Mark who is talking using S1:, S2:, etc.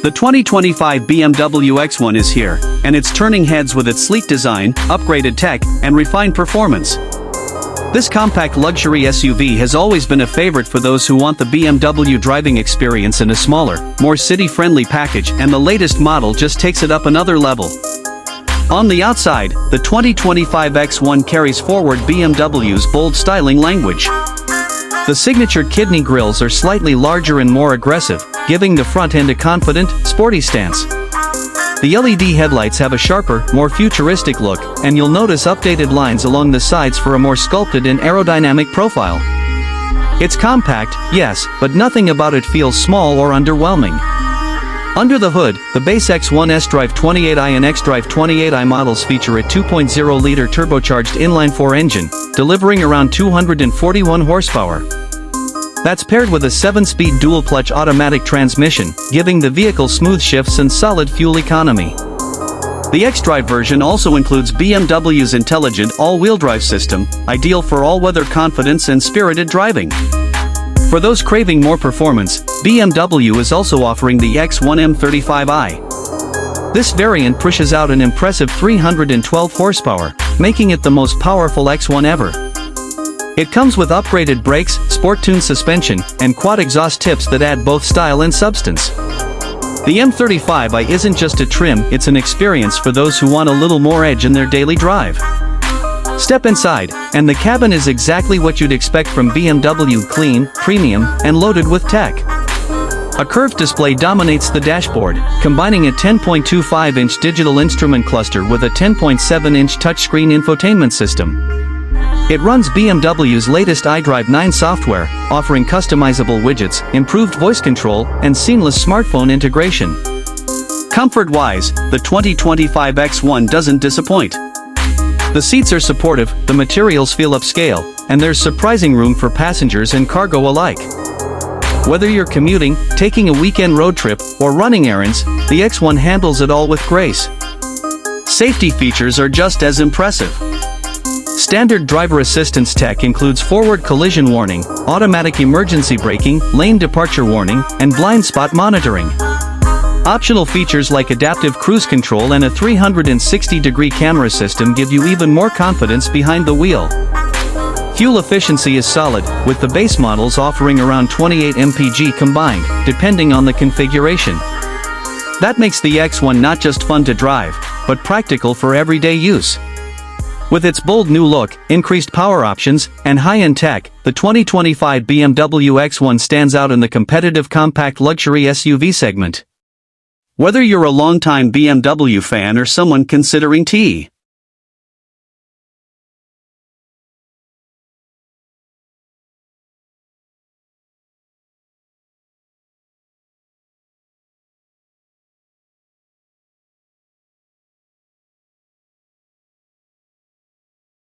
S1: The 2025 BMW X1 is here, and it's turning heads with its sleek design, upgraded tech, and refined performance. This compact luxury SUV has always been a favorite for those who want the BMW driving experience in a smaller, more city-friendly package, and the latest model just takes it up another level. On the outside, the 2025 X1 carries forward BMW's bold styling language. The signature kidney grills are slightly larger and more aggressive, giving the front end a confident, sporty stance. The LED headlights have a sharper, more futuristic look, and you'll notice updated lines along the sides for a more sculpted and aerodynamic profile. It's compact, yes, but nothing about it feels small or underwhelming. Under the hood, the base X1 S-Drive 28i and X-Drive 28i models feature a 2.0-liter turbocharged inline-4 engine, delivering around 241 horsepower. That's paired with a 7-speed dual-clutch automatic transmission, giving the vehicle smooth shifts and solid fuel economy. The X-Drive version also includes BMW's intelligent all-wheel drive system, ideal for all-weather confidence and spirited driving. For those craving more performance, BMW is also offering the X1 M35i. This variant pushes out an impressive 312 horsepower, making it the most powerful X1 ever. It comes with upgraded brakes, sport-tuned suspension, and quad exhaust tips that add both style and substance. The M35i isn't just a trim, it's an experience for those who want a little more edge in their daily drive. Step inside, and the cabin is exactly what you'd expect from BMW: clean, premium, and loaded with tech. A curved display dominates the dashboard, combining a 10.25-inch digital instrument cluster with a 10.7-inch touchscreen infotainment system. It runs BMW's latest iDrive 9 software, offering customizable widgets, improved voice control, and seamless smartphone integration. Comfort-wise, the 2025 X1 doesn't disappoint. The seats are supportive, the materials feel upscale, and there's surprising room for passengers and cargo alike. Whether you're commuting, taking a weekend road trip, or running errands, the X1 handles it all with grace. Safety features are just as impressive. Standard driver assistance tech includes forward collision warning, automatic emergency braking, lane departure warning, and blind spot monitoring. Optional features like adaptive cruise control and a 360-degree camera system give you even more confidence behind the wheel. Fuel efficiency is solid, with the base models offering around 28 mpg combined, depending on the configuration. That makes the X1 not just fun to drive, but practical for everyday use. With its bold new look, increased power options, and high-end tech, the 2025 BMW X1 stands out in the competitive compact luxury SUV segment. Whether you're a longtime BMW fan or someone considering